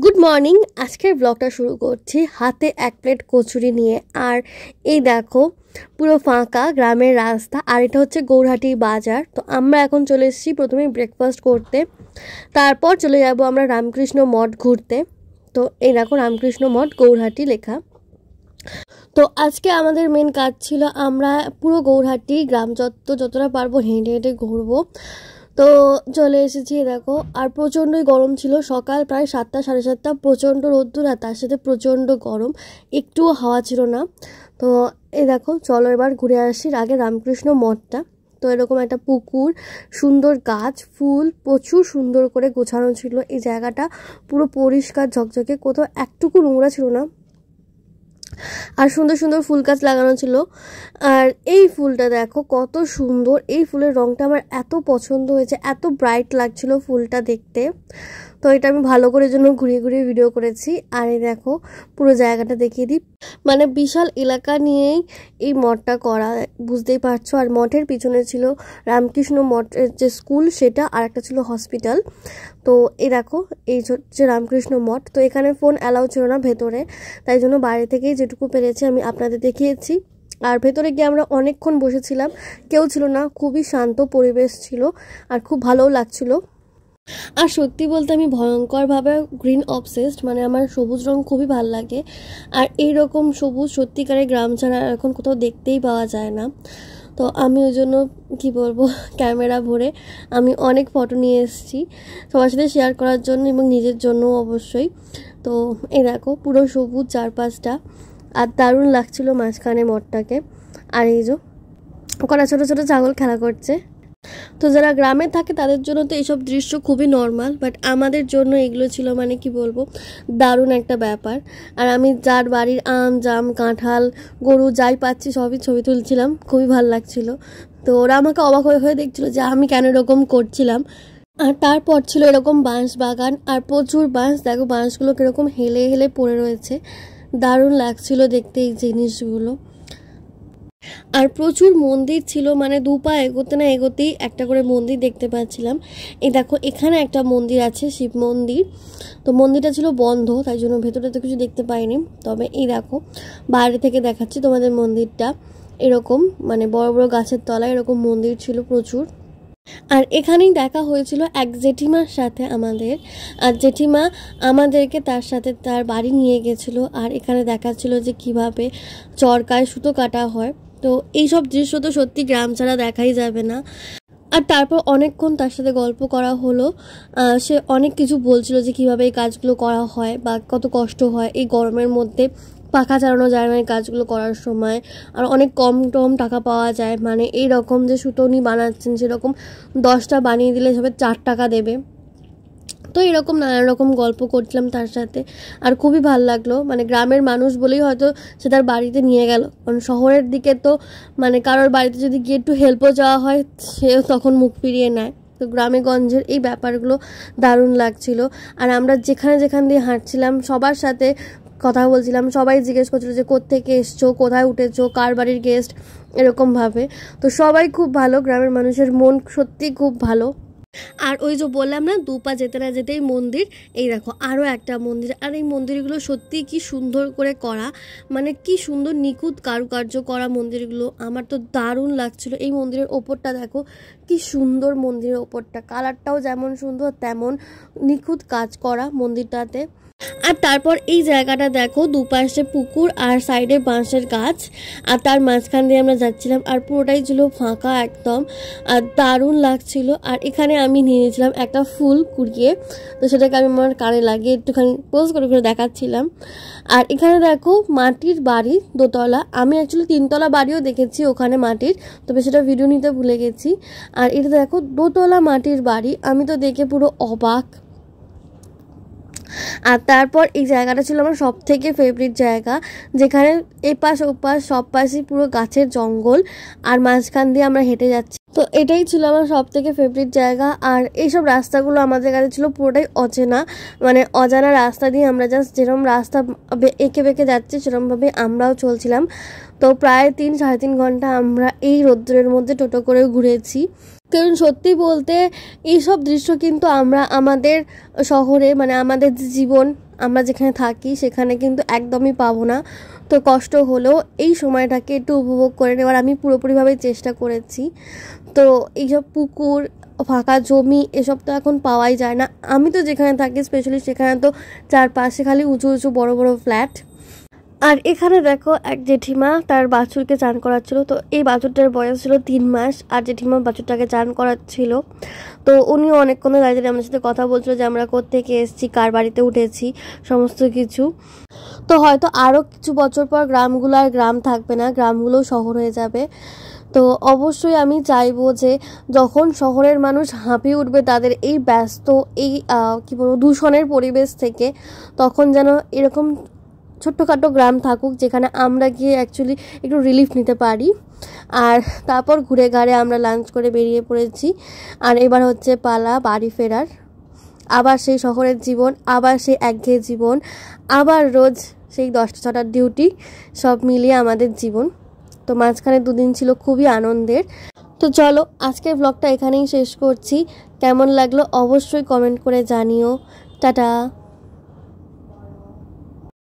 Good morning. আজকের ব্লগটা শুরু করছি হাতে এক প্লেট কচুরি নিয়ে। আর এই দেখো পুরো ফাঁকা গ্রামের রাস্তা, আর এটা হচ্ছে গৌরহাটি বাজার। তো আমরা এখন চলে এসেছি প্রথমেই ব্রেকফাস্ট করতে, তারপর চলে যাব আমরা রামকৃষ্ণ মঠ ঘুরতে। তো এই দেখো রামকৃষ্ণ মঠ গৌরহাটি লেখা। তো আজকে আমাদের মেন কাজ ছিল আমরা পুরো গৌরহাটি গ্রাম যতটা পারবো হেঁটে হেঁটে ঘুরবো। তো চলে এসেছি দেখো, আর প্রচণ্ডই গরম ছিল। সকাল প্রায় 7টা সাড়ে 7টা, প্রচণ্ড রোদ্দুর আর তার সাথে প্রচণ্ড গরম, একটুও হাওয়া ছিল না। তো এই দেখো চলো এবার ঘুরে আসি আগে রামকৃষ্ণ মঠটা। তো এরকম একটা পুকুর, সুন্দর গাছ, ফুল প্রচুর সুন্দর করে গোছানো ছিল। এই জায়গাটা পুরো পরিষ্কার ঝকঝকে, কোথাও একটুকু নোংরা ছিল না, আর সুন্দর সুন্দর ফুল গাছ লাগানো ছিল। আর এই ফুলটা দেখো কত সুন্দর, এই ফুলের রঙটা আমার এত পছন্দ হয়েছে, এত ব্রাইট লাগছিল ফুলটা দেখতে। তো এটা আমি ভালো করে জন্য ঘুরিয়ে ঘুরিয়ে ভিডিও করেছি। আর এই দেখো পুরো জায়গাটা দেখিয়ে দিই, মানে বিশাল এলাকা নিয়েই এই মঠটা করা, বুঝতেই পারছো। আর মঠের পিছনে ছিল রামকৃষ্ণ মঠের যে স্কুল সেটা, আর একটা ছিল হসপিটাল। তো এই দেখো এই হচ্ছে রামকৃষ্ণ মঠ। তো এখানে ফোন অ্যালাউ ছিল না ভেতরে, তাই জন্য বাইরে থেকেই যেটুকু পেরেছি আমি আপনাদের দেখিয়েছি। আর ভেতরে গিয়ে আমরা অনেকক্ষণ বসেছিলাম, কেউ ছিল না, খুবই শান্ত পরিবেশ ছিল আর খুব ভালোও লাগছিল। আর সত্যি বলতে আমি ভয়ঙ্করভাবে গ্রিন অবসেসড, মানে আমার সবুজ রং খুবই ভালো লাগে। আর এই রকম সবুজ সত্যিকারের গ্রাম ছাড়া এখন কোথাও দেখতেই পাওয়া যায় না। তো আমি ওই জন্য কী বলবো, ক্যামেরা ভরে আমি অনেক ফটো নিয়ে এসেছি সবার সাথে শেয়ার করার জন্য এবং নিজের জন্য অবশ্যই। তো এই দেখো পুরো সবুজ চারপাশটা, আর দারুণ লাগছিল মাঝখানে মঠটাকে। আর এই যে ওখানে ছোটো ছোটো ছাগল খেলা করছে। তো যারা গ্রামে থাকে তাদের জন্য তো এইসব দৃশ্য খুবই নর্মাল, বাট আমাদের জন্য এগুলো ছিল মানে কি বলবো, দারুণ একটা ব্যাপার। আর আমি যার বাড়ির আম জাম কাঁঠাল গরু যাই পাচ্ছি সবই ছবি তুলছিলাম, খুবই ভালো লাগছিল। তো ওরা আমাকে অবাক হয়ে হয়ে দেখছিল যে আমি কেন এরকম করছিলাম। আর তারপর ছিল এরকম বাঁশ বাগান, আর প্রচুর বাঁশ, দেখো বাঁশগুলো কীরকম হেলে হেলে পড়ে রয়েছে, দারুণ লাগছিল দেখতে এই জিনিসগুলো। আর প্রচুর মন্দির ছিল, মানে দুপা এগোতে না এগোতেই একটা করে মন্দির দেখতে পাচ্ছিলাম। এই দেখো এখানে একটা মন্দির আছে, শিব মন্দির। তো মন্দিরটা ছিল বন্ধ, তাই জন্য ভেতরে তো কিছু দেখতে পাইনি। তবে এই দেখো বাইরে থেকে দেখাচ্ছি তোমাদের মন্দিরটা, এরকম মানে বড় বড় গাছের তলায় এরকম মন্দির ছিল প্রচুর। আর এখানেই দেখা হয়েছিল এক জেঠিমার সাথে আমাদের, আর জেঠিমা আমাদেরকে তার সাথে তার বাড়ি নিয়ে গেছিলো। আর এখানে দেখাচ্ছিল যে কিভাবে চরকায় সুতো কাটা হয়। তো এইসব দৃশ্য তো সত্যি গ্রাম ছাড়া দেখাই যাবে না। আর তারপর অনেকক্ষণ তার সাথে গল্প করা হলো। সে অনেক কিছু বলছিল যে কিভাবে এই কাজগুলো করা হয় বা কত কষ্ট হয় এই গরমের মধ্যে, পাখা চালানো যায় না এই কাজগুলো করার সময়, আর অনেক কম টাকা পাওয়া যায়। মানে এই রকম যে সুতো উনি বানাচ্ছেন সেরকম 10টা বানিয়ে দিলে সবে 4 টাকা দেবে। তো এরকম নানান রকম গল্প করছিলাম তার সাথে, আর খুবই ভালো লাগলো। মানে গ্রামের মানুষ বলেই হয়তো সে তার বাড়িতে নিয়ে গেল, কারণ শহরের দিকে তো মানে কারোর বাড়িতে যদি গিয়ে একটু হেল্পও চাওয়া হয় সেও তখন মুখ ফিরিয়ে নেয়। তো গ্রামে গঞ্জের এই ব্যাপারগুলো দারুণ লাগছিল। আর আমরা যেখান দিয়ে হাঁটছিলাম সবার সাথে কথা বলছিলাম, সবাই জিজ্ঞেস করছিল যে কোত্থেকে এসছো, কোথায় উঠেছো, কার বাড়ির গেস্ট, এরকমভাবে। তো সবাই খুব ভালো, গ্রামের মানুষের মন সত্যি খুব ভালো। আর ওই যে বললাম না দুপা যেতে না যেতেই মন্দির, এই দেখো আরও একটা মন্দির। আর এই মন্দিরগুলো সত্যি কি সুন্দর করে করা, মানে কি সুন্দর নিখুঁত কারুকার্য করা মন্দিরগুলো, আমার তো দারুণ লাগছিল। এই মন্দিরের ওপরটা দেখো কি সুন্দর, মন্দিরের ওপরটা কালারটাও যেমন সুন্দর তেমন নিখুঁত কাজ করা মন্দিরটাতে। আর তারপর এই জায়গাটা দেখো দুপাশে পুকুর আর সাইডে বাঁশের গাছ, আর তার মাঝখান দিয়ে আমরা যাচ্ছিলাম, আর পুরোটাই ছিল ফাঁকা একদম, আর দারুণ লাগছিল। আর এখানে আমি নিয়ে নিয়েছিলাম একটা ফুল কুড়িয়ে, তো সেটাকে আমি আমার কানে লাগিয়ে একটুখানি পোজ করে করে দেখাচ্ছিলাম। আর এখানে দেখো মাটির বাড়ি দোতলা, আমি অ্যাকচুয়ালি 3তলা বাড়িও দেখেছি ওখানে মাটির, তবে সেটা ভিডিও নিতে ভুলে গেছি। আর এটা দেখো দোতলা মাটির বাড়ি, আমি তো দেখে পুরো অবাক। আর তারপর এই জায়গাটা ছিল আমার সব থেকে ফেভারিট জায়গা, যেখানে এপাশ ওপাশ সব পাশে পুরো গাছের জঙ্গল, আর মাঝখান দিয়ে আমরা হেঁটে যাচ্ছি। তো এটাই ছিল আমার সবথেকে ফেভারিট জায়গা। আর এইসব রাস্তাগুলো আমাদের কাছে ছিল পুরোটাই অচেনা, মানে অজানা রাস্তা দিয়ে আমরা জাস্ট যেরকম রাস্তা এঁকে বেঁকে যাচ্ছি সেরকমভাবে আমরাও চলছিলাম। তো প্রায় 3-3.5 ঘন্টা আমরা এই রোদ্রের মধ্যে টোটো করে ঘুরেছি। কারণ সত্যি বলতে এইসব দৃশ্য কিন্তু আমরা আমাদের শহরে, মানে আমাদের যে জীবন আমরা যেখানে থাকি সেখানে কিন্তু একদমই পাবো না। তো কষ্ট হলেও এই সময়টাকে একটু উপভোগ করে নেওয়ার আমি পুরোপুরিভাবে চেষ্টা করেছি। তো এইসব পুকুর, ফাঁকা জমি এসব তো এখন পাওয়াই যায় না। আমি তো যেখানে থাকি স্পেশালি সেখানে তো চারপাশে খালি উঁচু উঁচু বড় বড় ফ্ল্যাট। আর এখানে দেখো এক জেঠিমা তার বাছুরকে চান করাচ্ছিল। তো এই বাছুরটার বয়স ছিল 3 মাস আর জেঠিমা বাছুরটাকে চান করাচ্ছিল। তো উনিও অনেকক্ষণ দাঁড়িয়ে আমার সাথে কথা বলছিল যে আমরা কোত্থেকে এসেছি, কার বাড়িতে উঠেছি, সমস্ত কিছু। তো হয়তো আরও কিছু বছর পর গ্রামগুলো আর গ্রাম থাকবে না, গ্রামগুলোও শহর হয়ে যাবে। তো অবশ্যই আমি চাইবো যে যখন শহরের মানুষ হাঁপিয়ে উঠবে তাদের এই ব্যস্ত এই কী বলবো দূষণের পরিবেশ থেকে, তখন যেন এরকম ছোট্টখাটো গ্রাম থাকুক যেখানে আমরা গিয়ে অ্যাকচুয়ালি একটু রিলিফ নিতে পারি। আর তারপর ঘুরে ঘাড়ে আমরা লাঞ্চ করে বেরিয়ে পড়েছি। আর এবার হচ্ছে পালা বাড়ি ফেরার। আবার সেই শহরের জীবন, আবার সেই একঘেয়ে জীবন, আবার রোজ সেই 10টা-6টার ডিউটি, সব মিলিয়ে আমাদের জীবন। তো মাঝখানে 2 দিন ছিল খুবই আনন্দের। তো চলো আজকের ব্লগটা এখানেই শেষ করছি। কেমন লাগলো অবশ্যই কমেন্ট করে জানিও। টাটা।